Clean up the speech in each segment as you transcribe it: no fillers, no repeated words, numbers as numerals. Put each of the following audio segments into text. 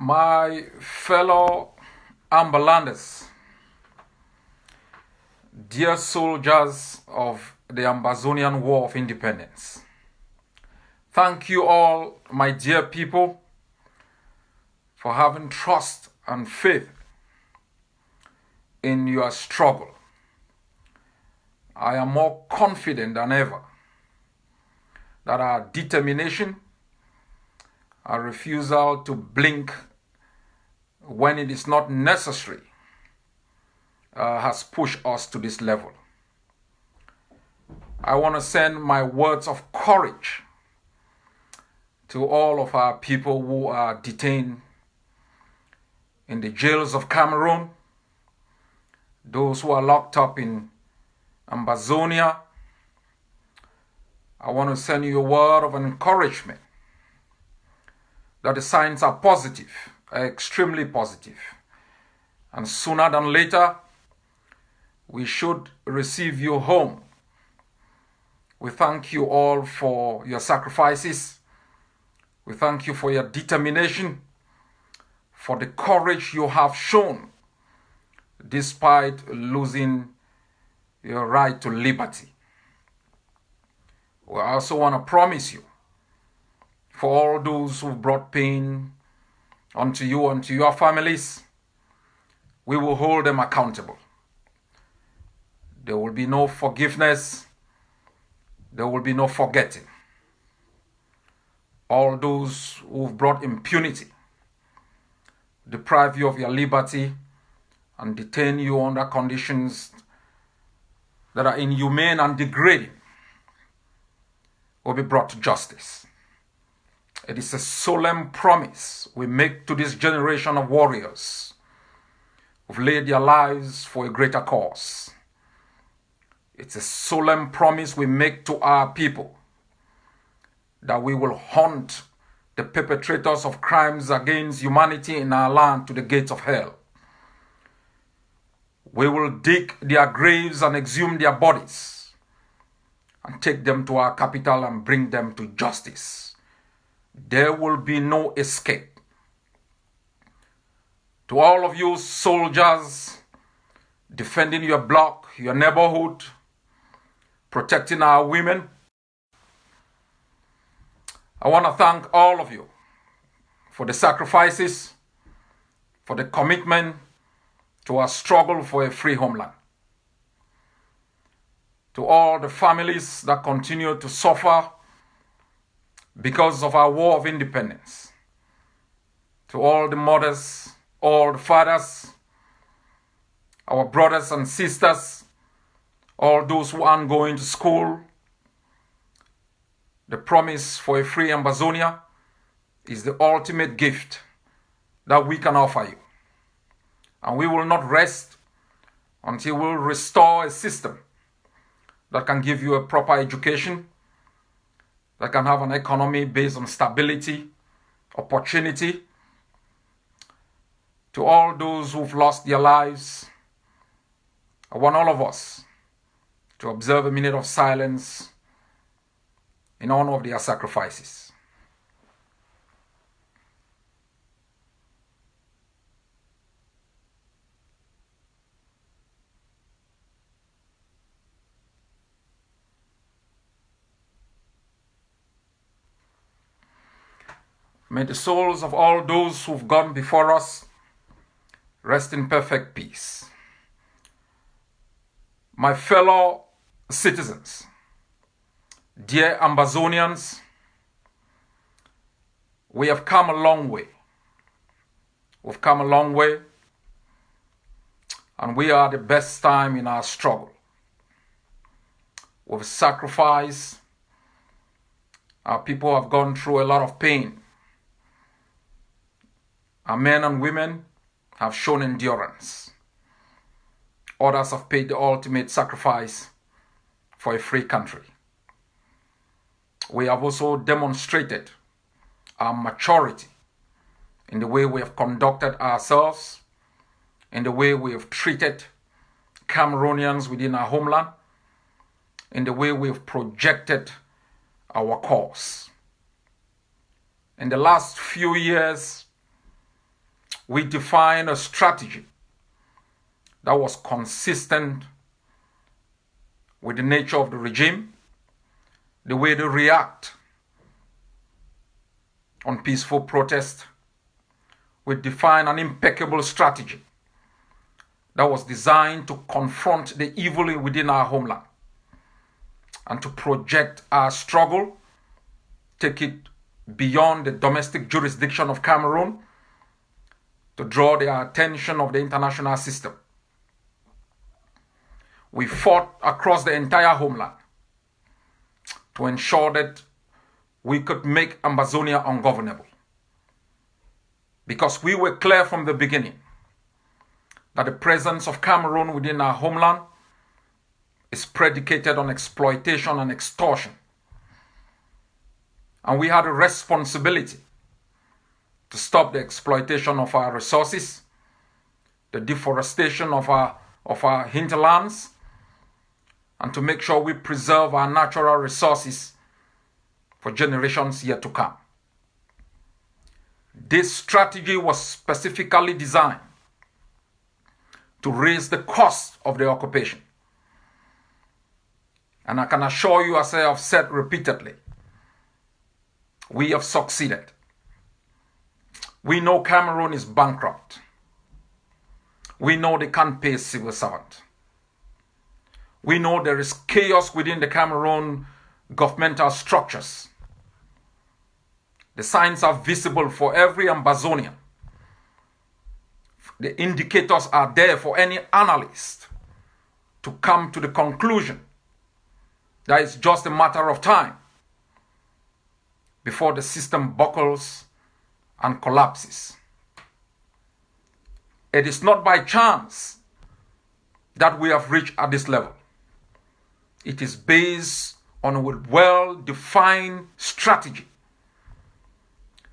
My fellow Ambalanders, dear soldiers of the Ambazonian War of Independence, thank you all, my dear people, for having trust and faith in your struggle. I am more confident than ever that our determination, our refusal to blink when it is not necessary, has pushed us to this level. I want to send my words of courage to all of our people who are detained in the jails of Cameroun, those who are locked up in Ambazonia. I want to send you a word of encouragement that the signs are positive, extremely positive. And sooner than later, we should receive you home. We thank you all for your sacrifices. We thank you for your determination, for the courage you have shown despite losing your right to liberty. We also want to promise you, for all those who brought pain unto you and to your families, we will hold them accountable. There will be no forgiveness. There will be no forgetting. All those who've brought impunity, deprive you of your liberty, and detain you under conditions that are inhumane and degrading, will be brought to justice. It is a solemn promise we make to this generation of warriors who've laid their lives for a greater cause. It's a solemn promise we make to our people that we will hunt the perpetrators of crimes against humanity in our land to the gates of hell. We will dig their graves and exhume their bodies and take them to our capital and bring them to justice. There will be no escape. To all of you soldiers defending your block, your neighborhood, protecting our women, I want to thank all of you for the sacrifices, for the commitment to our struggle for a free homeland. To all the families that continue to suffer because of our war of independence. To all the mothers, all the fathers, our brothers and sisters, all those who aren't going to school. The promise for a free Ambazonia is the ultimate gift that we can offer you. And we will not rest until we restore a system that can give you a proper education, that can have an economy based on stability, opportunity. To all those who've lost their lives, I want all of us to observe a minute of silence in honor of their sacrifices. May the souls of all those who've gone before us rest in perfect peace. My fellow citizens, dear Ambazonians, we have come a long way. We've come a long way, and we are at the best time in our struggle. We've sacrificed. Our people have gone through a lot of pain. Our men and women have shown endurance. Others have paid the ultimate sacrifice for a free country. We have also demonstrated our maturity in the way we have conducted ourselves, in the way we have treated Cameroonians within our homeland, in the way we have projected our cause. In the last few years, we defined a strategy that was consistent with the nature of the regime, the way they react on peaceful protest. We defined an impeccable strategy that was designed to confront the evil within our homeland and to project our struggle, take it beyond the domestic jurisdiction of Cameroon, to draw the attention of the international system. We fought across the entire homeland to ensure that we could make Ambazonia ungovernable. Because we were clear from the beginning that the presence of Cameroon within our homeland is predicated on exploitation and extortion. And we had a responsibility to stop the exploitation of our resources, the deforestation of our hinterlands, and to make sure we preserve our natural resources for generations yet to come. This strategy was specifically designed to raise the cost of the occupation. And I can assure you, as I have said repeatedly, we have succeeded. We know Cameroon is bankrupt. We know they can't pay a civil servant. We know there is chaos within the Cameroon governmental structures. The signs are visible for every Ambazonian. The indicators are there for any analyst to come to the conclusion that it's just a matter of time before the system buckles and collapses. It is not by chance that we have reached at this level. It is based on a well-defined strategy.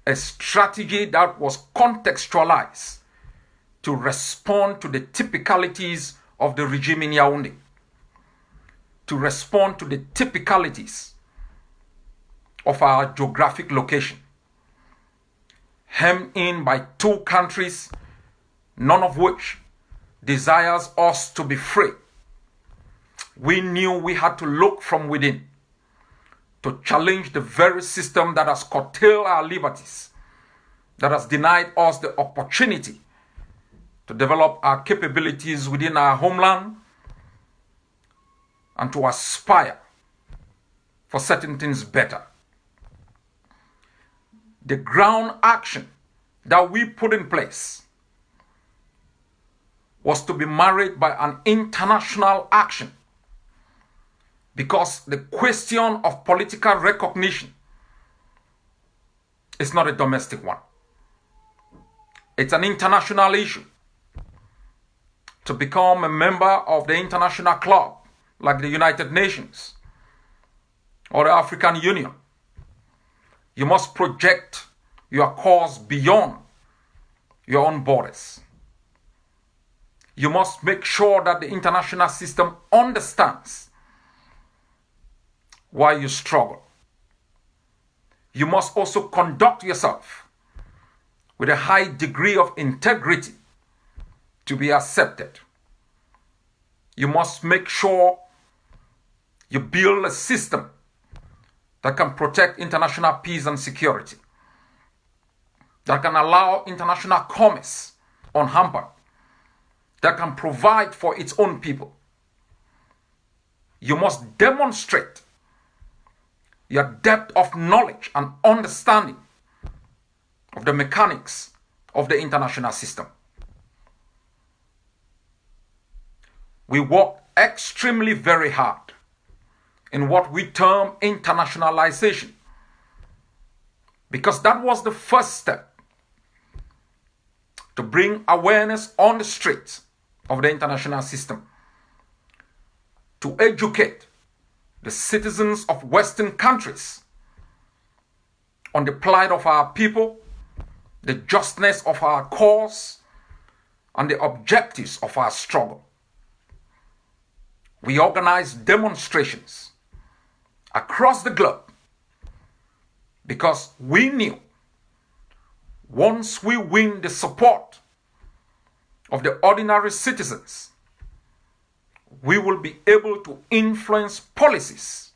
A strategy that was contextualized to respond to the typicalities of the regime in Yaoundé, to respond to the typicalities of our geographic location, hemmed in by two countries, none of which desires us to be free. We knew we had to look from within to challenge the very system that has curtailed our liberties, that has denied us the opportunity to develop our capabilities within our homeland and to aspire for certain things better. The ground action that we put in place was to be married by an international action, because the question of political recognition is not a domestic one. It's an international issue. To become a member of the international club like the United Nations or the African Union, you must project your cause beyond your own borders. You must make sure that the international system understands why you struggle. You must also conduct yourself with a high degree of integrity to be accepted. You must make sure you build a system that can protect international peace and security, that can allow international commerce unhampered, that can provide for its own people. You must demonstrate your depth of knowledge and understanding of the mechanics of the international system. We worked extremely very hard in what we term internationalization, because that was the first step to bring awareness on the streets of the international system, to educate the citizens of Western countries on the plight of our people, the justness of our cause, and the objectives of our struggle. We organized demonstrations across the globe because we knew once we win the support of the ordinary citizens, we will be able to influence policies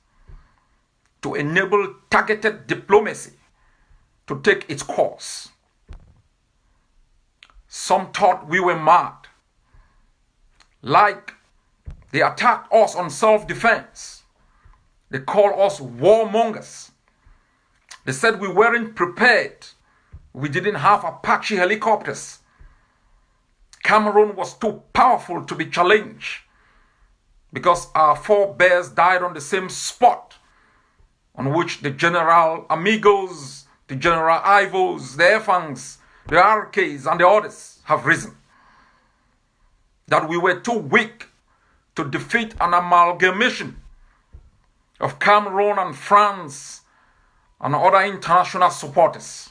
to enable targeted diplomacy to take its course. Some thought we were mad, like they attacked us on self-defense. They called us warmongers. They said we weren't prepared. We didn't have Apache helicopters. Cameroun was too powerful to be challenged because our forebears died on the same spot on which the General Amigos, the General Ivos, the Efangs, the RKs, and the others have risen. That we were too weak to defeat an amalgamation of Cameroun and France and other international supporters.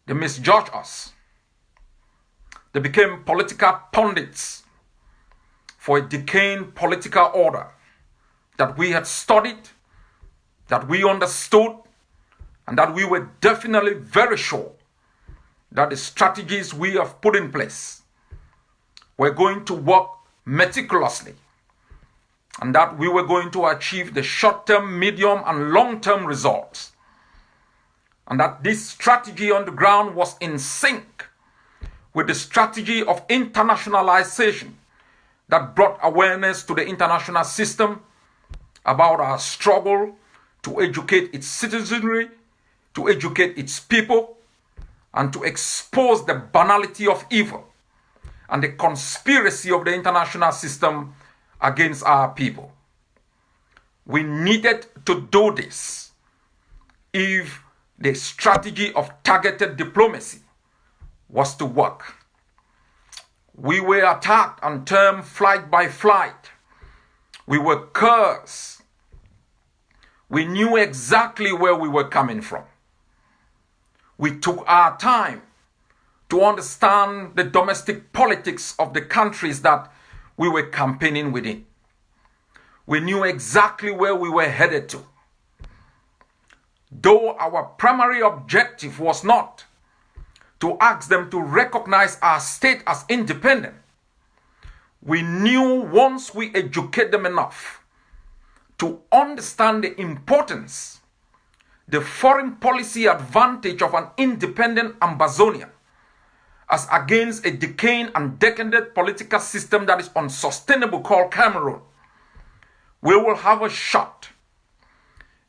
They misjudged us. They became political pundits for a decaying political order that we had studied, that we understood, and that we were definitely very sure that the strategies we have put in place were going to work meticulously, and that we were going to achieve the short-term, medium, and long-term results, and that this strategy on the ground was in sync with the strategy of internationalization that brought awareness to the international system about our struggle to educate its citizenry, to educate its people, and to expose the banality of evil and the conspiracy of the international system against our people. We needed to do this if the strategy of targeted diplomacy was to work. We were attacked and termed flight by flight. We were cursed. We knew exactly where we were coming from. We took our time to understand the domestic politics of the countries that we were campaigning within. We knew exactly where we were headed to. Though our primary objective was not to ask them to recognize our state as independent, we knew once we educate them enough to understand the importance, the foreign policy advantage of an independent Ambazonia as against a decaying and decadent political system that is unsustainable called Cameroun, we will have a shot,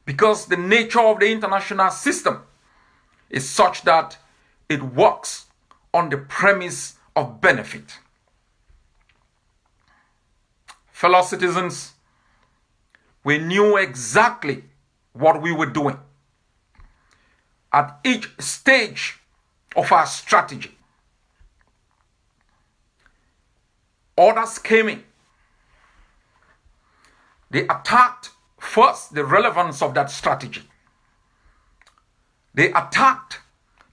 because the nature of the international system is such that it works on the premise of benefit. Fellow citizens, we knew exactly what we were doing at each stage of our strategy. Orders came in. They attacked first the relevance of that strategy. They attacked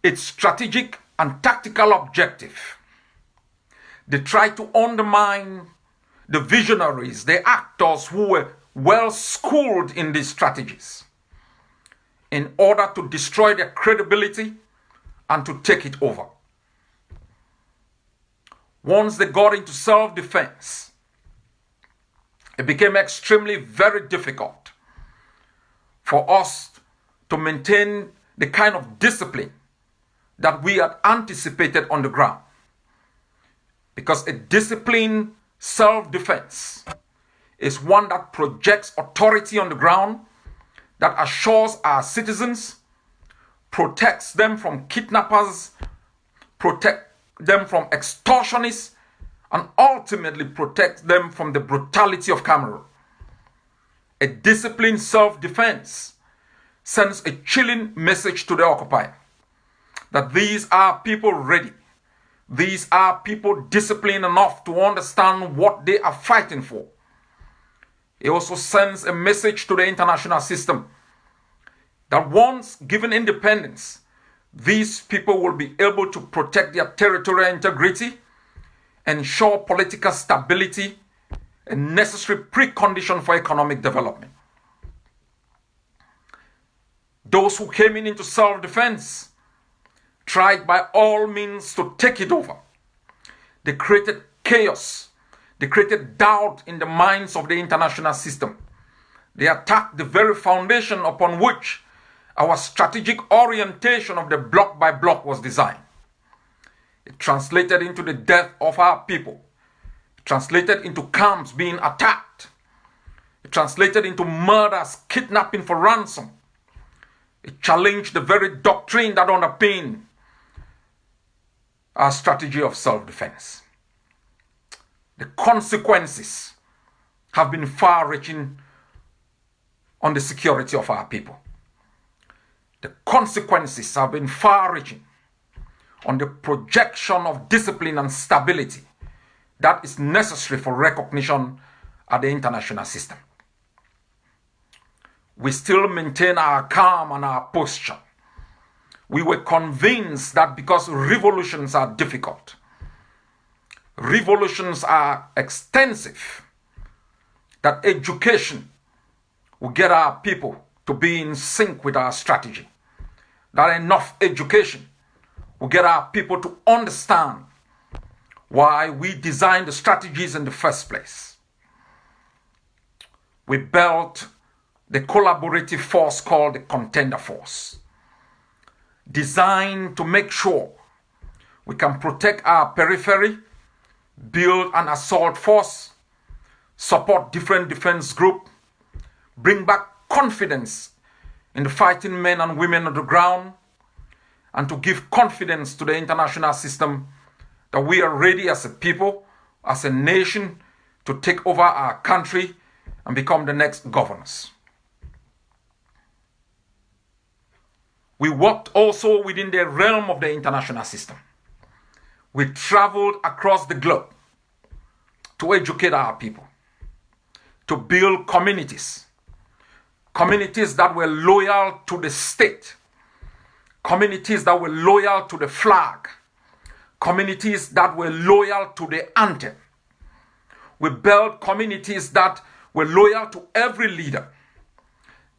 its strategic and tactical objective. They tried to undermine the visionaries, the actors who were well schooled in these strategies, in order to destroy their credibility and to take it over. Once they got into self-defense, it became extremely very difficult for us to maintain the kind of discipline that we had anticipated on the ground. Because a disciplined self-defense is one that projects authority on the ground, that assures our citizens, protects them from kidnappers, protects them from extortionists, and ultimately protects them from the brutality of Cameroun. A disciplined self-defense sends a chilling message to the occupier that these are people ready. These are people disciplined enough to understand what they are fighting for. It also sends a message to the international system that once given independence, these people will be able to protect their territorial integrity, ensure political stability, a necessary precondition for economic development. Those who came into self-defense tried by all means to take it over. They created chaos. They created doubt in the minds of the international system. They attacked the very foundation upon which our strategic orientation of the block by block was designed. It translated into the death of our people. It translated into camps being attacked. It translated into murders, kidnapping for ransom. It challenged the very doctrine that underpinned our strategy of self-defense. The consequences have been far-reaching on the security of our people. The consequences have been far-reaching on the projection of discipline and stability that is necessary for recognition at the international system. We still maintain our calm and our posture. We were convinced that because revolutions are difficult, revolutions are extensive, that education will get our people to be in sync with our strategy. That enough education will get our people to understand why we designed the strategies in the first place. We built the collaborative force called the contender force, designed to make sure we can protect our periphery, build an assault force, support different defense groups, bring back confidence in the fighting men and women on the ground, and to give confidence to the international system that we are ready as a people, as a nation, to take over our country and become the next governors. We worked also within the realm of the international system. We traveled across the globe to educate our people, to build communities that were loyal to the state, communities that were loyal to the flag, communities that were loyal to the anthem. We built communities that were loyal to every leader,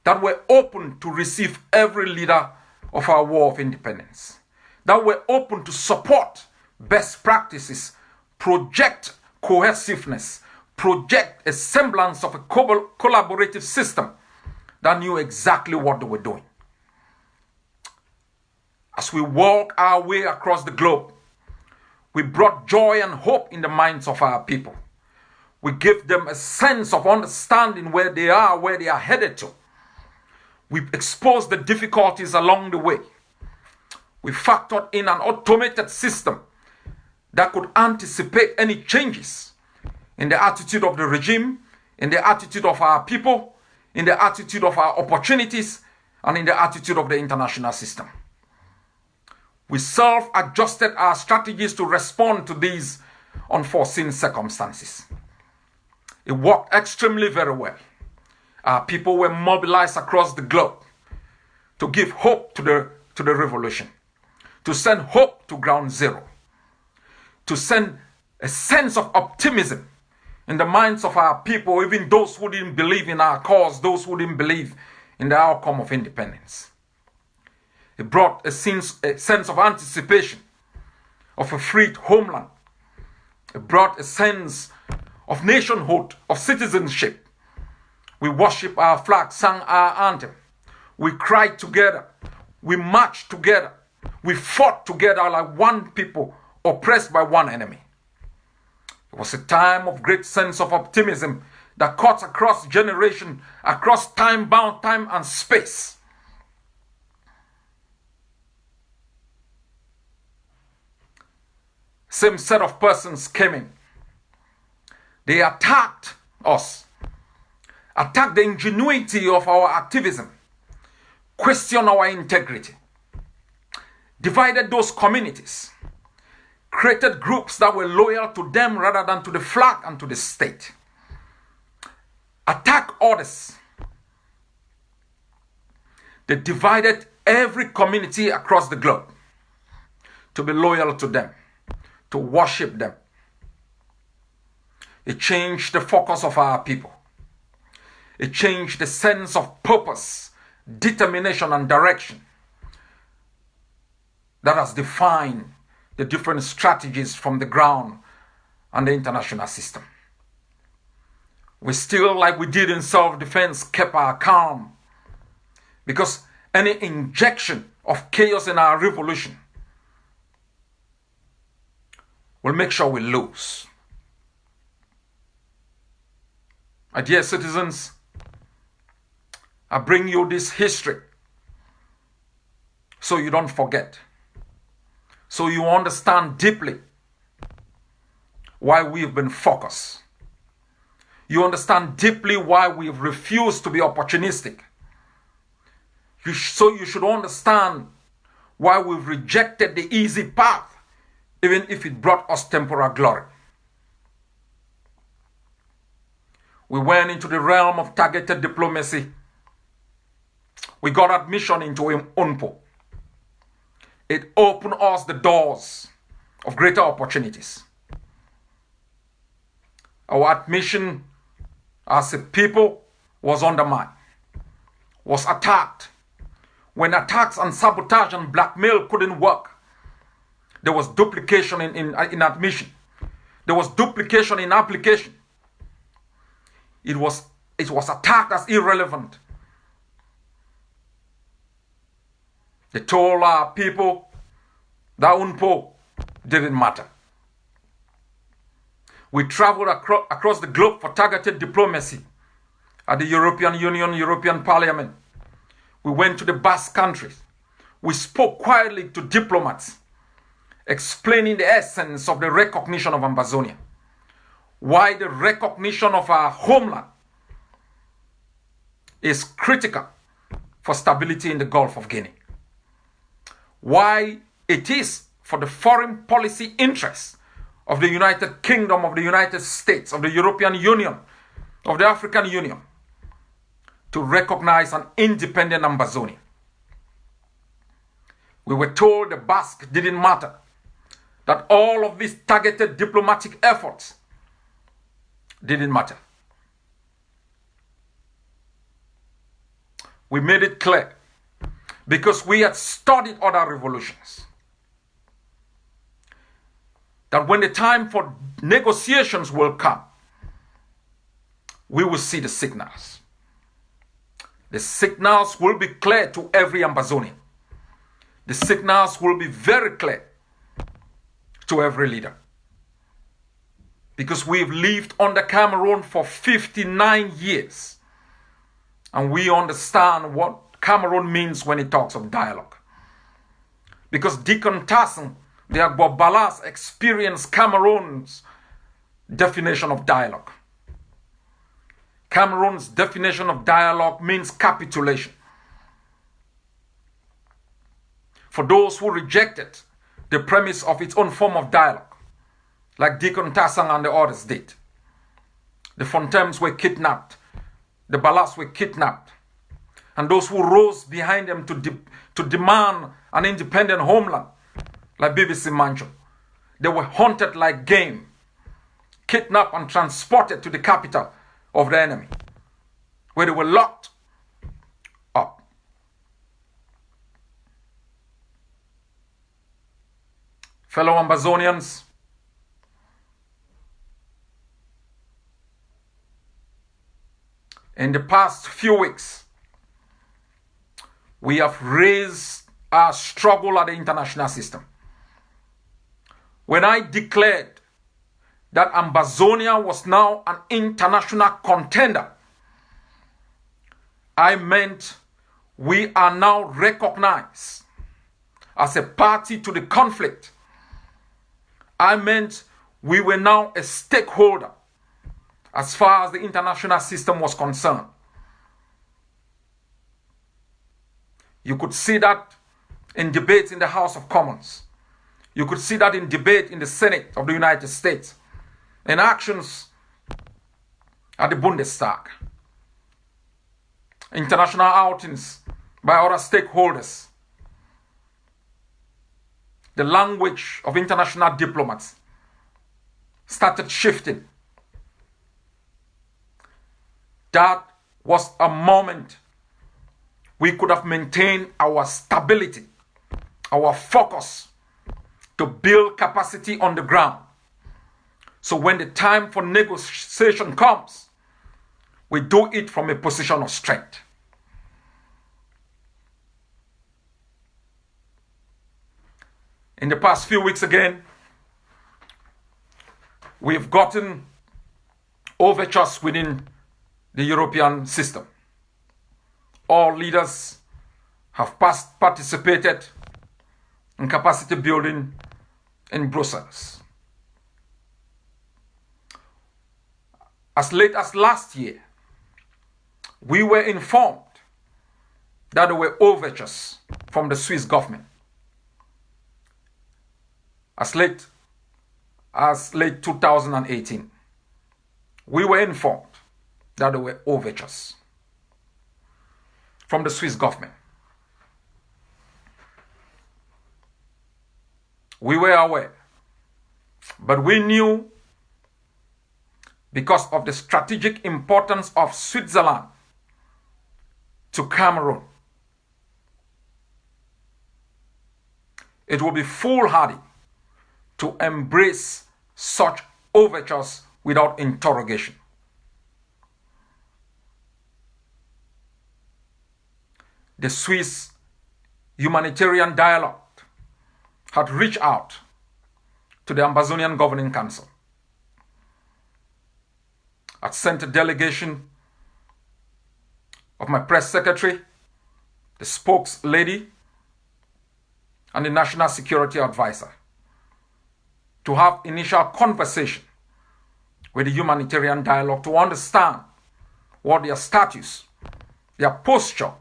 that were open to receive every leader of our war of independence, that were open to support best practices, project cohesiveness, project a semblance of a collaborative system that knew exactly what they were doing. As we walk our way across the globe, we brought joy and hope in the minds of our people. We gave them a sense of understanding where they are headed to. We exposed the difficulties along the way. We factored in an automated system that could anticipate any changes in the attitude of the regime, in the attitude of our people, in the attitude of our opportunities, and in the attitude of the international system. We self-adjusted our strategies to respond to these unforeseen circumstances. It worked extremely very well. Our people were mobilized across the globe to give hope to the revolution, to send hope to ground zero, to send a sense of optimism in the minds of our people, even those who didn't believe in our cause, those who didn't believe in the outcome of independence. It brought a sense of anticipation of a freed homeland. It brought a sense of nationhood, of citizenship. We worshiped our flag, sang our anthem. We cried together. We marched together. We fought together like one people oppressed by one enemy. It was a time of great sense of optimism that cuts across generation, across time-bound time and space. Same set of persons came in. They attacked us, attacked the ingenuity of our activism, questioned our integrity, divided those communities, created groups that were loyal to them rather than to the flag and to the state, attacked others. They divided every community across the globe to be loyal to them, to worship them. It changed the focus of our people. It changed the sense of purpose, determination, and direction. that has defined the different strategies from the ground and the international system. We still, like we did in self-defense, kept our calm, because any injection of chaos in our revolution will make sure we lose. My dear citizens, I bring you this history so you don't forget, so you understand deeply why we've been focused. You understand deeply why we've refused to be opportunistic. So you should understand why we've rejected the easy path, even if it brought us temporal glory. We went into the realm of targeted diplomacy. We got admission into UNPO. It opened us the doors of greater opportunities. Our admission as a people was undermined, was attacked. When attacks and sabotage and blackmail couldn't work, there was duplication in admission. There was duplication in application. It was attacked as irrelevant. They told our people that UNPO didn't matter. We traveled across the globe for targeted diplomacy at the European Union, European Parliament. We went to the Basque countries. We spoke quietly to diplomats, explaining the essence of the recognition of Ambazonia, why the recognition of our homeland is critical for stability in the Gulf of Guinea, why it is for the foreign policy interests of the United Kingdom, of the United States, of the European Union, of the African Union, to recognize an independent Ambazonia. We were told the Basque didn't matter, that all of these targeted diplomatic efforts didn't matter. We made it clear, because we had studied other revolutions, that when the time for negotiations will come, we will see the signals. The signals will be clear to every Ambazonian. The signals will be very clear to every leader. Because we've lived under Cameroun for 59 years. And we understand what Cameroun means when it talks of dialogue. Because Deacon Tassin, the Agbobalas, experienced Cameroon's definition of dialogue. Cameroon's definition of dialogue means capitulation. For those who rejected the premise of its own form of dialogue, like Deacon Tassang and the others did. The Fontaines were kidnapped. The Balas were kidnapped. And those who rose behind them to demand an independent homeland, like BBC Mancho, they were hunted like game, kidnapped and transported to the capital of the enemy, where they were locked up. Fellow Ambazonians, in the past few weeks, we have raised our struggle at the international system. When I declared that Ambazonia was now an international contender, I meant we are now recognized as a party to the conflict. I meant we were now a stakeholder as far as the international system was concerned. You could see that in debates in the House of Commons. You could see that in debate in the Senate of the United States. In actions at the Bundestag. International outings by other stakeholders. The language of international diplomats started shifting. That was a moment we could have maintained our stability our focus to build capacity on the ground. So when the time for negotiation comes, we do it from a position of strength. In the past few weeks again, we've gotten overtures within the European system. All leaders have participated in capacity building in Brussels. As late as last year, we were informed that there were overtures from the Swiss government. As late as 2018, we were informed that there were overtures from the Swiss government. We were aware, but we knew, because of the strategic importance of Switzerland to Cameroon, it would be foolhardy to embrace such overtures without interrogation. The Swiss humanitarian dialogue had reached out to the Ambazonian Governing Council, had sent a delegation of my press secretary, the spokeslady, and the National Security Advisor to have initial conversation with the humanitarian dialogue to understand what their status, their posture,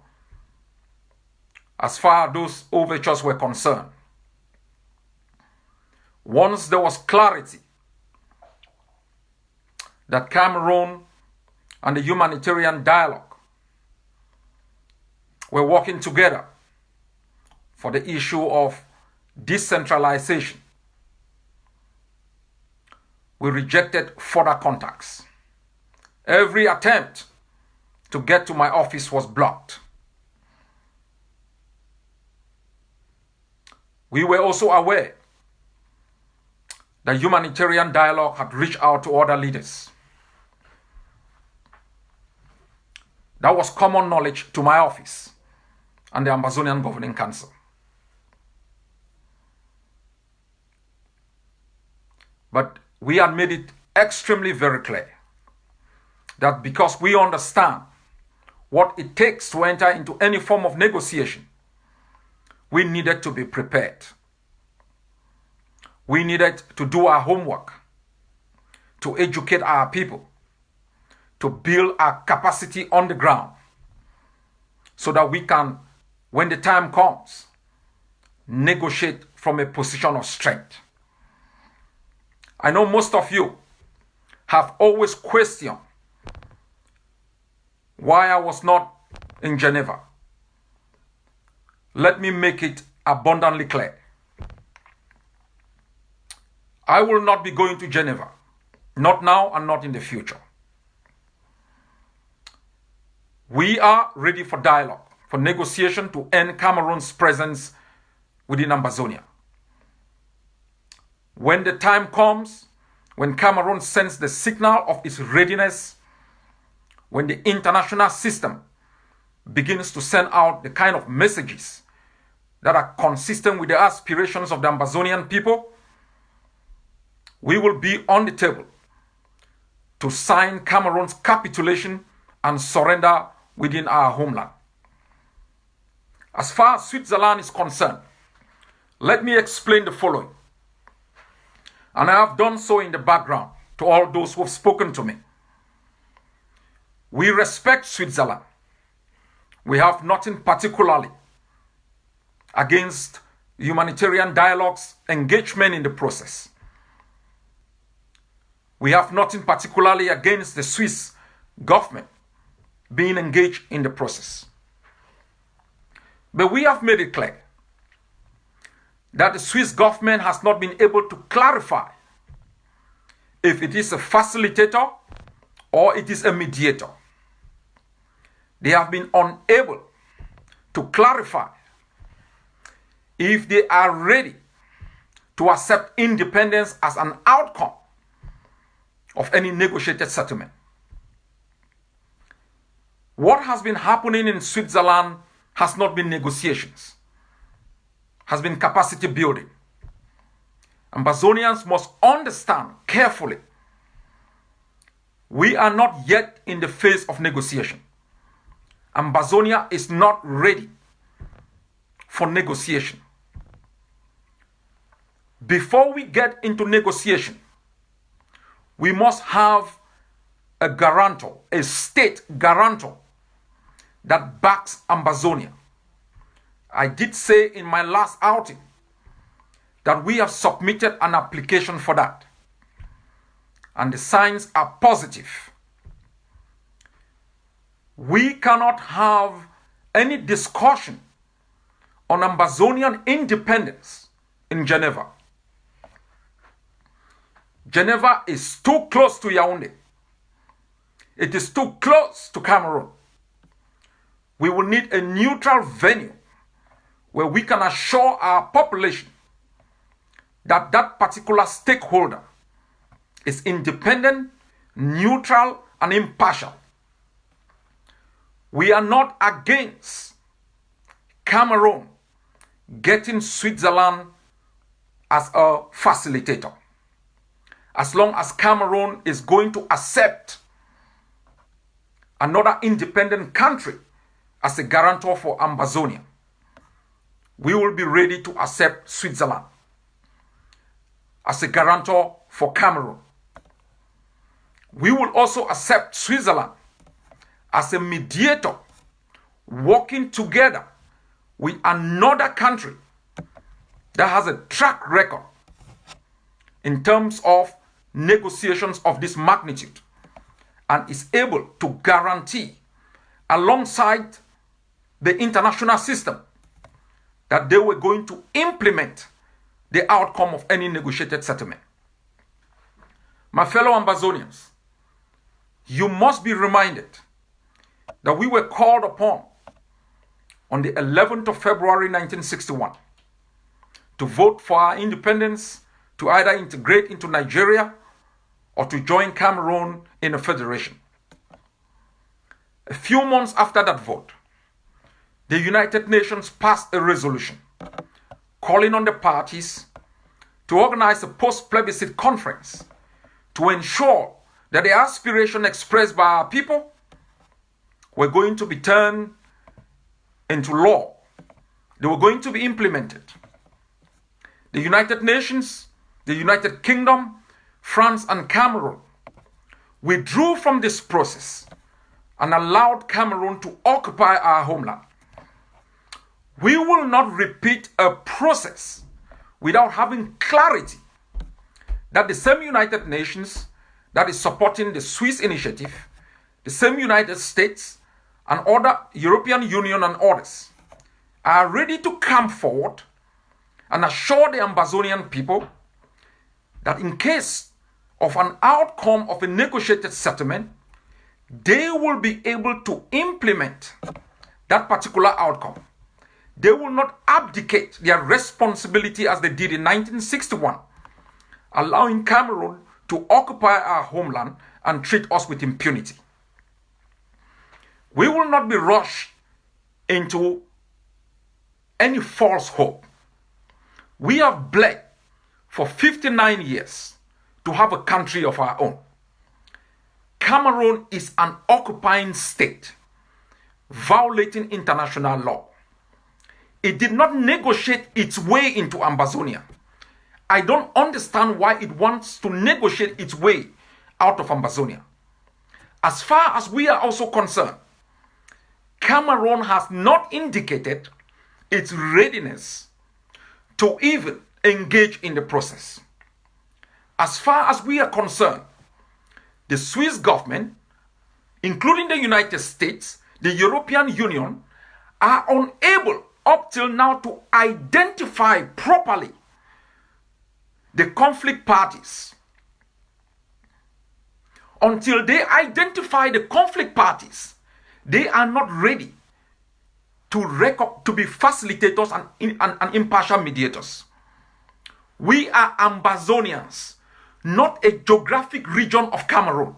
as far as those overtures were concerned. Once there was clarity that Cameroun and the humanitarian dialogue were working together for the issue of decentralization, we rejected further contacts. Every attempt to get to my office was blocked. We were also aware that humanitarian dialogue had reached out to other leaders. That was common knowledge to my office and the Ambazonian Governing Council. But we had made it extremely very clear that because we understand what it takes to enter into any form of negotiation, we needed to be prepared. We needed to do our homework, to educate our people, to build our capacity on the ground so that we can, when the time comes, negotiate from a position of strength. I know most of you have always questioned why I was not in Geneva. Let me make it abundantly clear. I will not be going to Geneva, not now and not in the future. We are ready for dialogue, for negotiation to end Cameroon's presence within Ambazonia. When the time comes, when Cameroon sends the signal of its readiness, when the international system begins to send out the kind of messages that are consistent with the aspirations of the Ambazonian people, we will be on the table to sign Cameroon's capitulation and surrender within our homeland. As far as Switzerland is concerned, let me explain the following. And I have done so in the background to all those who have spoken to me. We respect Switzerland. We have nothing particularly against humanitarian dialogue's engagement in the process. We have nothing particularly against the Swiss government being engaged in the process. But we have made it clear that the Swiss government has not been able to clarify if it is a facilitator or it is a mediator. They have been unable to clarify if they are ready to accept independence as an outcome of any negotiated settlement. What has been happening in Switzerland has not been negotiations, has been capacity building. Ambazonians must understand carefully, we are not yet in the phase of negotiation. Ambazonia is not ready for negotiation. Before we get into negotiation, we must have a guarantor, a state guarantor that backs Ambazonia. I did say in my last outing that we have submitted an application for that, and the signs are positive. We cannot have any discussion on Ambazonian independence in Geneva. Geneva is too close to Yaoundé. It is too close to Cameroun. We will need a neutral venue where we can assure our population that that particular stakeholder is independent, neutral, and impartial. We are not against Cameroun getting Switzerland as a facilitator, as long as Cameroun is going to accept another independent country as a guarantor for Ambazonia. We will be ready to accept Switzerland as a guarantor for Cameroun. We will also accept Switzerland as a mediator working together with another country that has a track record in terms of negotiations of this magnitude and is able to guarantee alongside the international system that they were going to implement the outcome of any negotiated settlement. My fellow Ambazonians, you must be reminded that we were called upon on the 11th of February 1961 to vote for our independence, to either integrate into Nigeria or to join Cameroon in a federation. A few months after that vote, the United Nations passed a resolution calling on the parties to organize a post-plebiscite conference to ensure that the aspiration expressed by our people were going to be turned into law. They were going to be implemented. The United Nations, the United Kingdom, France, and Cameroon withdrew from this process and allowed Cameroon to occupy our homeland. We will not repeat a process without having clarity that the same United Nations that is supporting the Swiss initiative, the same United States and other European Union and others are ready to come forward and assure the Ambazonian people that in case of an outcome of a negotiated settlement, they will be able to implement that particular outcome. They will not abdicate their responsibility as they did in 1961, allowing Cameroon to occupy our homeland and treat us with impunity. We will not be rushed into any false hope. We have bled for 59 years to have a country of our own. Cameroon is an occupying state, violating international law. It did not negotiate its way into Ambazonia. I don't understand why it wants to negotiate its way out of Ambazonia. As far as we are also concerned, Cameroon has not indicated its readiness to even engage in the process. As far as we are concerned, the Swiss government, including the United States, the European Union, are unable up till now to identify properly the conflict parties. Until they identify the conflict parties, they are not ready to be facilitators and impartial mediators. We are Ambazonians, not a geographic region of Cameroon.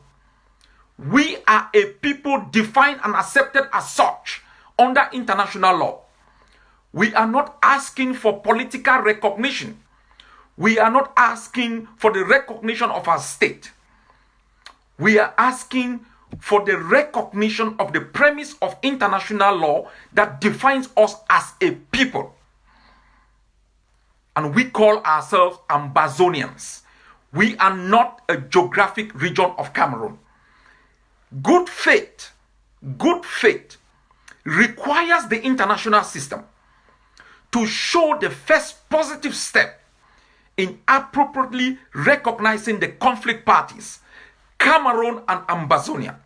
We are a people defined and accepted as such under international law. We are not asking for political recognition. We are not asking for the recognition of our state. We are asking for the recognition of the premise of international law that defines us as a people. And we call ourselves Ambazonians. We are not a geographic region of Cameroon. Good faith requires the international system to show the first positive step in appropriately recognizing the conflict parties, Cameroun and Ambazonia.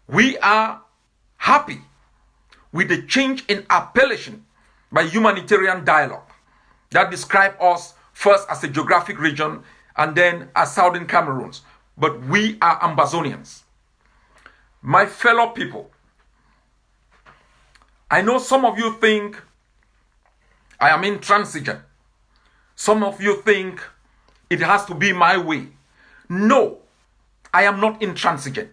We are happy with the change in appellation by humanitarian dialogue that describe us first as a geographic region and then as Southern Cameroons. But we are Ambazonians. My fellow people, I know some of you think I am intransigent. Some of you think it has to be my way. No, I am not intransigent.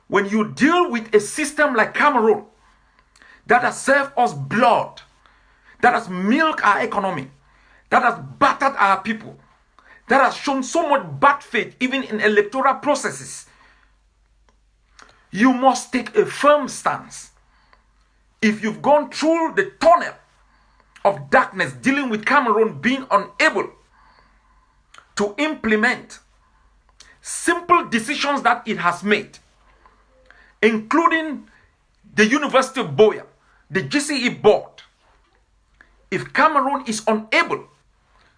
When you deal with a system like Cameroon that has served us blood, that has milked our economy, that has battered our people, that has shown so much bad faith even in electoral processes, you must take a firm stance. If you've gone through the tunnel of darkness dealing with Cameroon being unable to implement simple decisions that it has made, including the University of Boya, the GCE board, if Cameroon is unable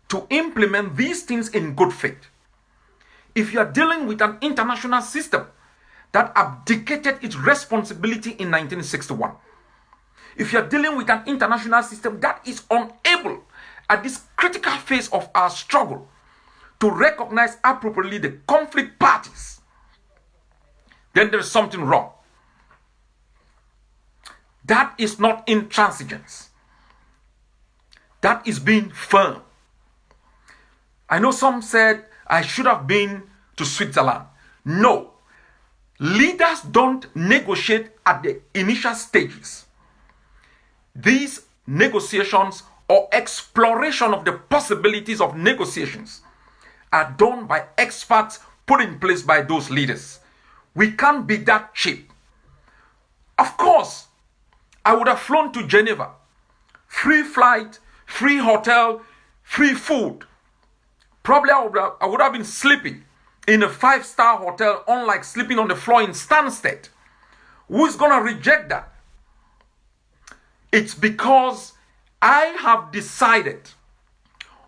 to implement these things in good faith, if you are dealing with an international system that abdicated its responsibility in 1961, if you are dealing with an international system that is unable at this critical phase of our struggle to recognize appropriately the conflict parties, then there is something wrong. That is not intransigence. That is being firm. I know some said I should have been to Switzerland. No. Leaders don't negotiate at the initial stages. These negotiations or exploration of the possibilities of negotiations are done by experts put in place by those leaders. We can't be that cheap. Of course, I would have flown to Geneva. Free flight, free hotel, free food. Probably I would have been sleeping in a 5-star hotel, unlike sleeping on the floor in Stansted. Who is going to reject that? It's because I have decided,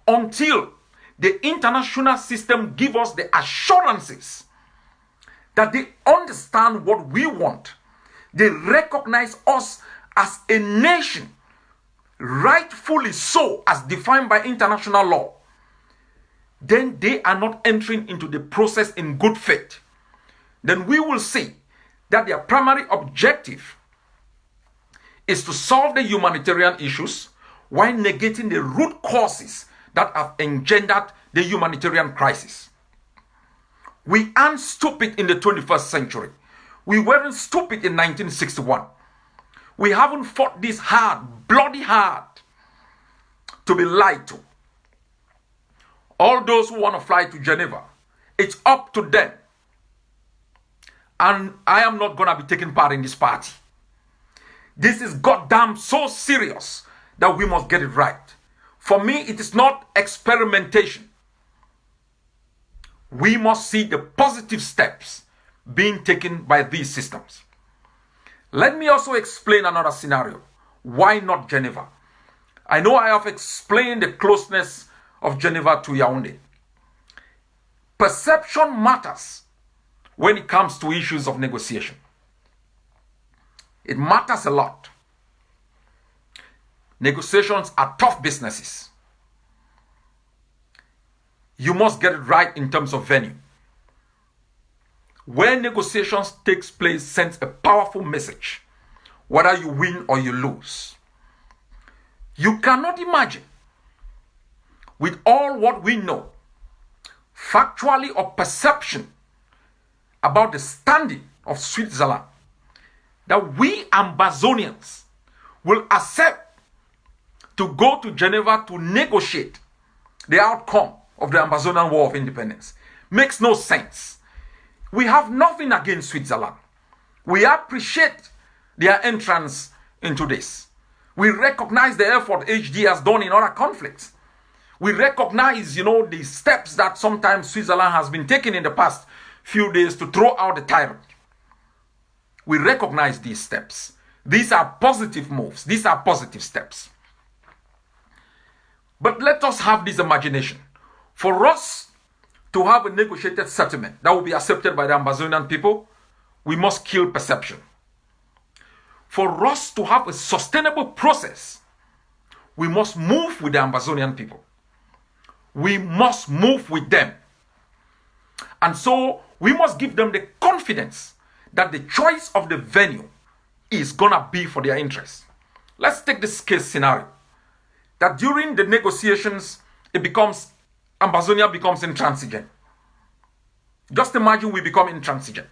until the international system gives us the assurances that they understand what we want, they recognize us as a nation, rightfully so, as defined by international law, then they are not entering into the process in good faith. Then we will see that their primary objective is to solve the humanitarian issues while negating the root causes that have engendered the humanitarian crisis. We aren't stupid in the 21st century. We weren't stupid in 1961. We haven't fought this hard, bloody hard, to be lied to. All those who want to fly to Geneva, it's up to them. And I am not going to be taking part in this party. This is goddamn so serious that we must get it right. For me, it is not experimentation. We must see the positive steps being taken by these systems. Let me also explain another scenario. Why not Geneva? I know I have explained the closeness of Geneva to Yaoundé. Perception matters when it comes to issues of negotiation. It matters a lot. Negotiations are tough businesses. You must get it right in terms of venue. Where negotiations takes place sends a powerful message whether you win or you lose. You cannot imagine, with all what we know, factually or perception, about the standing of Switzerland, that we Ambazonians will accept to go to Geneva to negotiate the outcome of the Ambazonian War of Independence. Makes no sense. We have nothing against Switzerland. We appreciate their entrance into this. We recognize the effort HD has done in other conflicts. We recognize, the steps that sometimes Switzerland has been taking in the past few days to throw out the tyrant. We recognize these steps. These are positive moves. These are positive steps. But let us have this imagination. For us to have a negotiated settlement that will be accepted by the Ambazonian people, we must kill perception. For us to have a sustainable process, we must move with the Ambazonian people. We must move with them. And so we must give them the confidence that the choice of the venue is going to be for their interests. Let's take this case scenario. That during the negotiations, Ambazonia becomes intransigent. Just imagine we become intransigent.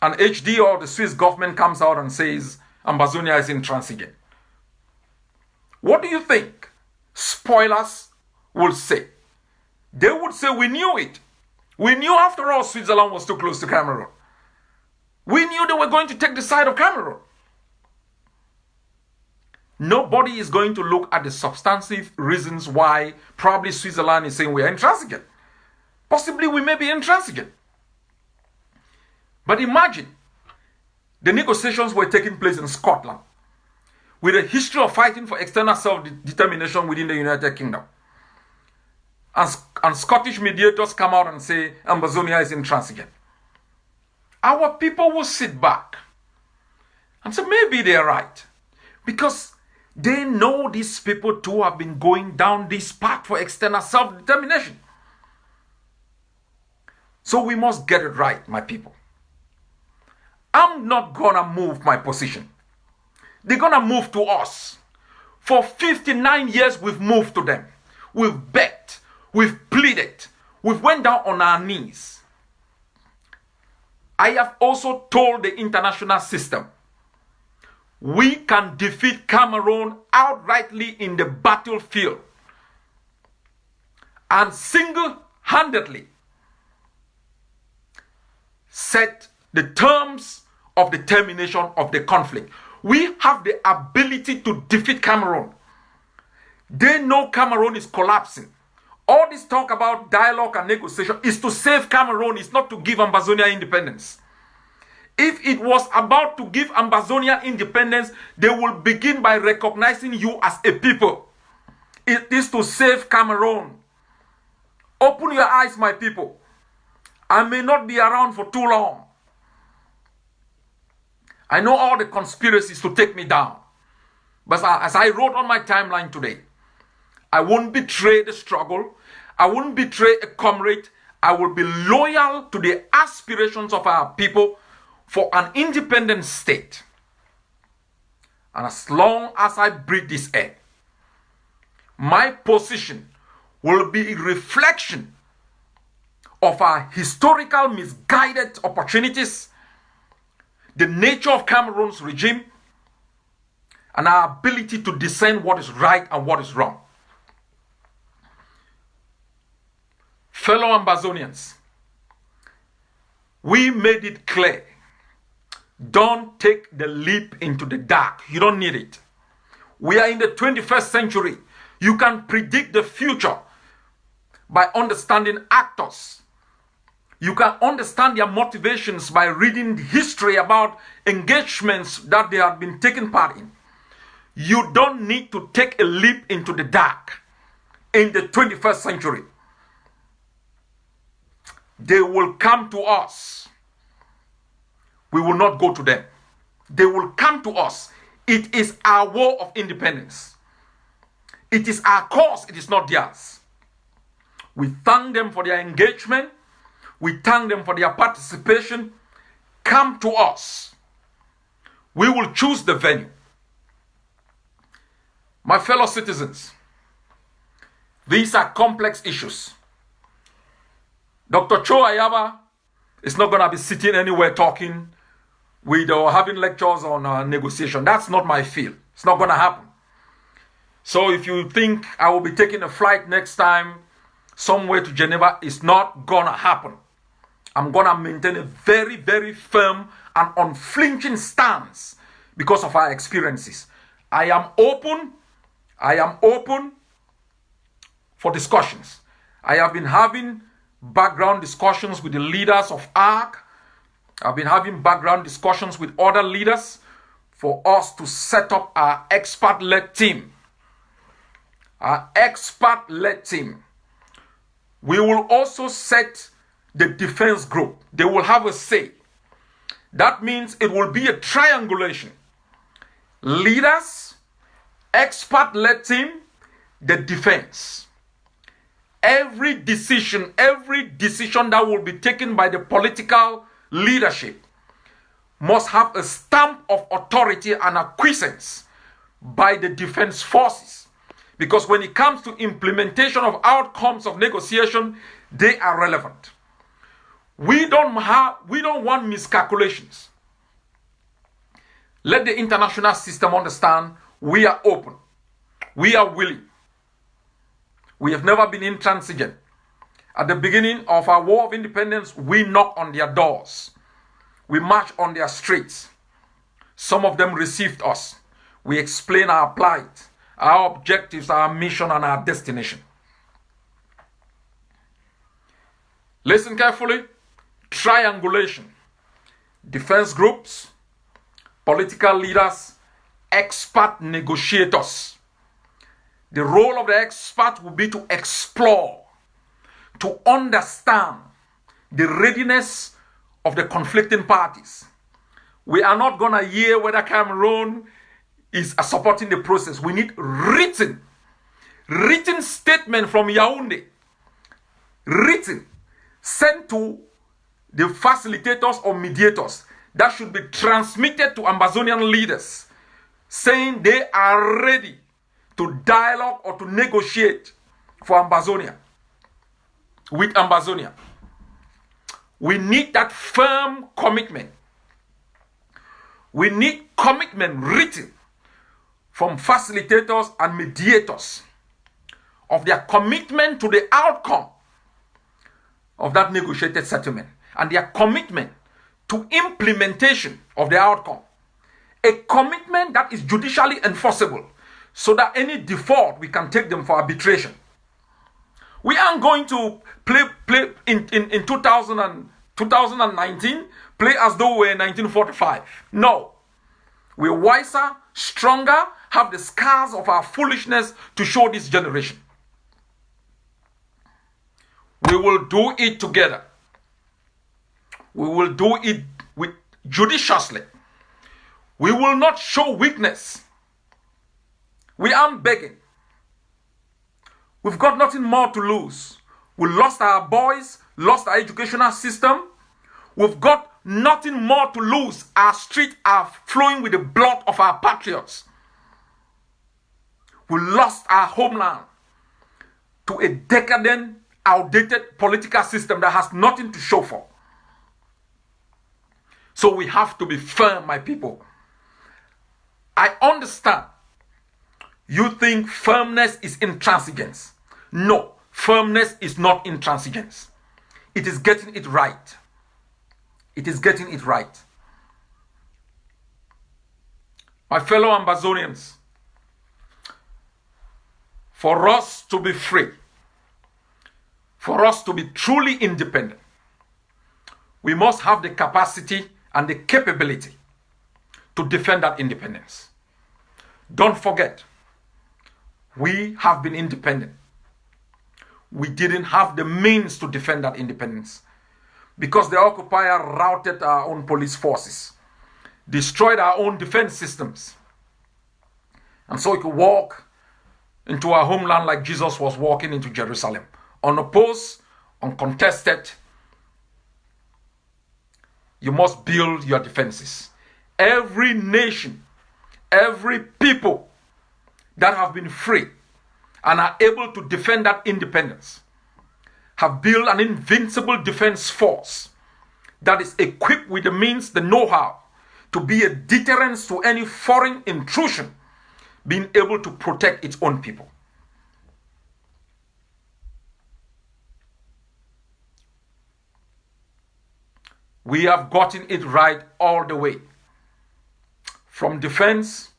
And HD or the Swiss government comes out and says Ambazonia is intransigent. What do you think spoilers will say? They would say, we knew it. We knew after all Switzerland was too close to Cameroun. We knew they were going to take the side of Cameroun. Nobody is going to look at the substantive reasons why probably Switzerland is saying we are intransigent. Possibly we may be intransigent. But imagine the negotiations were taking place in Scotland with a history of fighting for external self-determination within the United Kingdom. And Scottish mediators come out and say Ambazonia is intransigent. Our people will sit back and say maybe they're right. Because they know these people too have been going down this path for external self-determination. So we must get it right, my people. I'm not gonna move my position. They're gonna move to us. For 59 years we've moved to them. We've begged. We've pleaded. We've went down on our knees. I have also told the international system, we can defeat Cameroon outrightly in the battlefield and single-handedly set the terms of the termination of the conflict. We have the ability to defeat Cameroon. They know Cameroon is collapsing. All this talk about dialogue and negotiation is to save Cameroon, it's not to give Ambazonia independence. If it was about to give Ambazonia independence, they will begin by recognizing you as a people. It is to save Cameroon. Open your eyes, my people. I may not be around for too long. I know all the conspiracies to take me down. But as I wrote on my timeline today, I won't betray the struggle. I won't betray a comrade. I will be loyal to the aspirations of our people for an independent state. And as long as I breathe this air, my position will be a reflection of our historical misguided opportunities, the nature of Cameroon's regime, and our ability to discern what is right and what is wrong. Fellow Ambazonians, we made it clear. Don't take the leap into the dark. You don't need it. We are in the 21st century. You can predict the future by understanding actors. You can understand their motivations by reading history about engagements that they have been taking part in. You don't need to take a leap into the dark in the 21st century. They will come to us. We will not go to them. They will come to us. It is our war of independence. It is our cause. It is not theirs. We thank them for their engagement. We thank them for their participation. Come to us. We will choose the venue. My fellow citizens, these are complex issues. Dr. Cho Ayaba is not going to be sitting anywhere talking with or having lectures on negotiation. That's not my field. It's not going to happen. So if you think I will be taking a flight next time somewhere to Geneva, it's not going to happen. I'm going to maintain a very, very firm and unflinching stance because of our experiences. I am open for discussions. I have been having background discussions with the leaders of ARC. I've been having background discussions with other leaders for us to set up our expert-led team. Our expert-led team. We will also set the defense group. They will have a say. That means it will be a triangulation. Leaders, expert-led team, the defense. Every decision that will be taken by the political leadership must have a stamp of authority and acquiescence by the defense forces. Because when it comes to implementation of outcomes of negotiation, they are relevant. We don't want miscalculations. Let the international system understand we are open. We are willing. We have never been intransigent. At the beginning of our war of independence, we knocked on their doors. We marched on their streets. Some of them received us. We explained our plight, our objectives, our mission, and our destination. Listen carefully. Triangulation. Defense groups, political leaders, expert negotiators. The role of the expert will be to explore, to understand the readiness of the conflicting parties. We are not going to hear whether Cameroun is supporting the process. We need written statement from Yaoundé, written, sent to the facilitators or mediators that should be transmitted to Ambazonian leaders, saying they are ready to dialogue or to negotiate for Ambazonia, with Ambazonia. We need that firm commitment. We need commitment written from facilitators and mediators of their commitment to the outcome of that negotiated settlement and their commitment to implementation of the outcome. A commitment that is judicially enforceable so that any default, we can take them for arbitration. We aren't going to play in 2019, play as though we're in 1945. No. We're wiser, stronger, have the scars of our foolishness to show this generation. We will do it together. We will do it judiciously. We will not show weakness. We aren't begging. We've got nothing more to lose. We lost our boys, lost our educational system. We've got nothing more to lose. Our streets are flowing with the blood of our patriots. We lost our homeland to a decadent, outdated political system that has nothing to show for. So we have to be firm, my people. I understand. You think firmness is intransigence. No, firmness is not intransigence. It is getting it right. It is getting it right. My fellow Ambazonians, for us to be free, for us to be truly independent, we must have the capacity and the capability to defend that independence. Don't forget, we have been independent. We didn't have the means to defend that independence because the occupier routed our own police forces, destroyed our own defense systems. And so we could walk into our homeland like Jesus was walking into Jerusalem, unopposed, uncontested. You must build your defenses. every nation, every people that have been free and are able to defend that independence have built an invincible defense force that is equipped with the means, the know-how, to be a deterrence to any foreign intrusion, being able to protect its own people. We have gotten it right all the way, from defense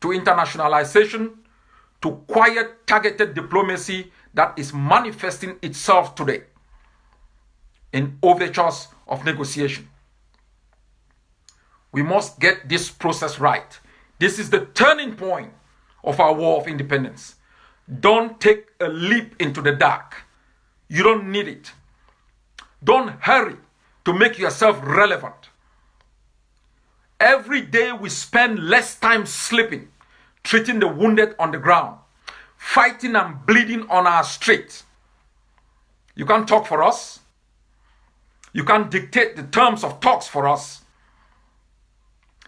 to internationalization to quiet, targeted diplomacy that is manifesting itself today in overtures of negotiation. We must get this process right. This is the turning point of our war of independence. Don't take a leap into the dark. You don't need it. Don't hurry to make yourself relevant. Every day we spend less time sleeping, treating the wounded on the ground, fighting and bleeding on our streets. You can't talk for us. You can't dictate the terms of talks for us.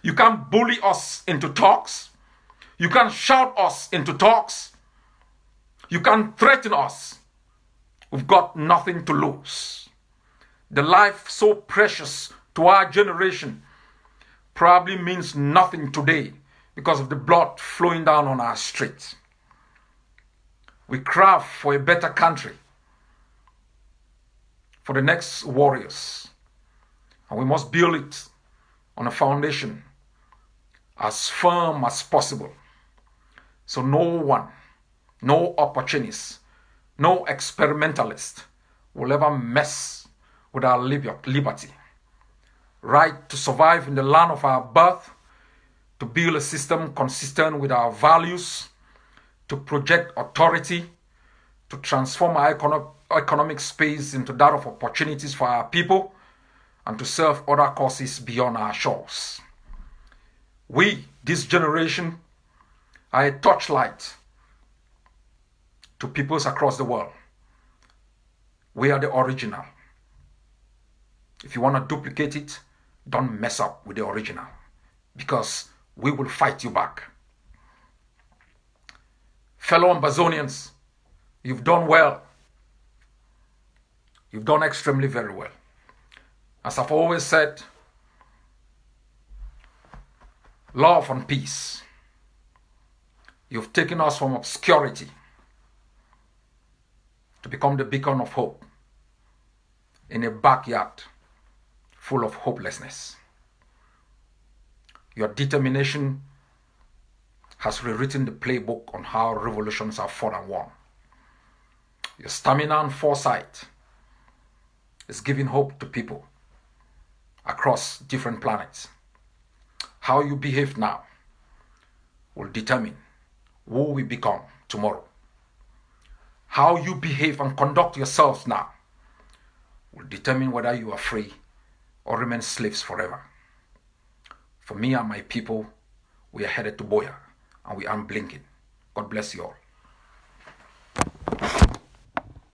You can't bully us into talks. You can't shout us into talks. You can't threaten us. We've got nothing to lose. The life so precious to our generation probably means nothing today because of the blood flowing down on our streets. We craft for a better country, for the next warriors, and we must build it on a foundation as firm as possible, so no one, no opportunist, no experimentalist will ever mess with our liberty. Right to survive in the land of our birth, to build a system consistent with our values, to project authority, to transform our economic space into that of opportunities for our people, and to serve other causes beyond our shores. We, this generation, are a torchlight to peoples across the world. We are the original. If you want to duplicate it, don't mess up with the original, because we will fight you back. Fellow Ambazonians, you've done well. You've done extremely very well. As I've always said, love and peace. You've taken us from obscurity to become the beacon of hope in a backyard full of hopelessness. Your determination has rewritten the playbook on how revolutions are fought and won. Your stamina and foresight is giving hope to people across different planets. How you behave now will determine who we become tomorrow. How you behave and conduct yourselves now will determine whether you are free or remain slaves forever. For me and my people, we are headed to Boya, and we aren't blinking. God bless you all.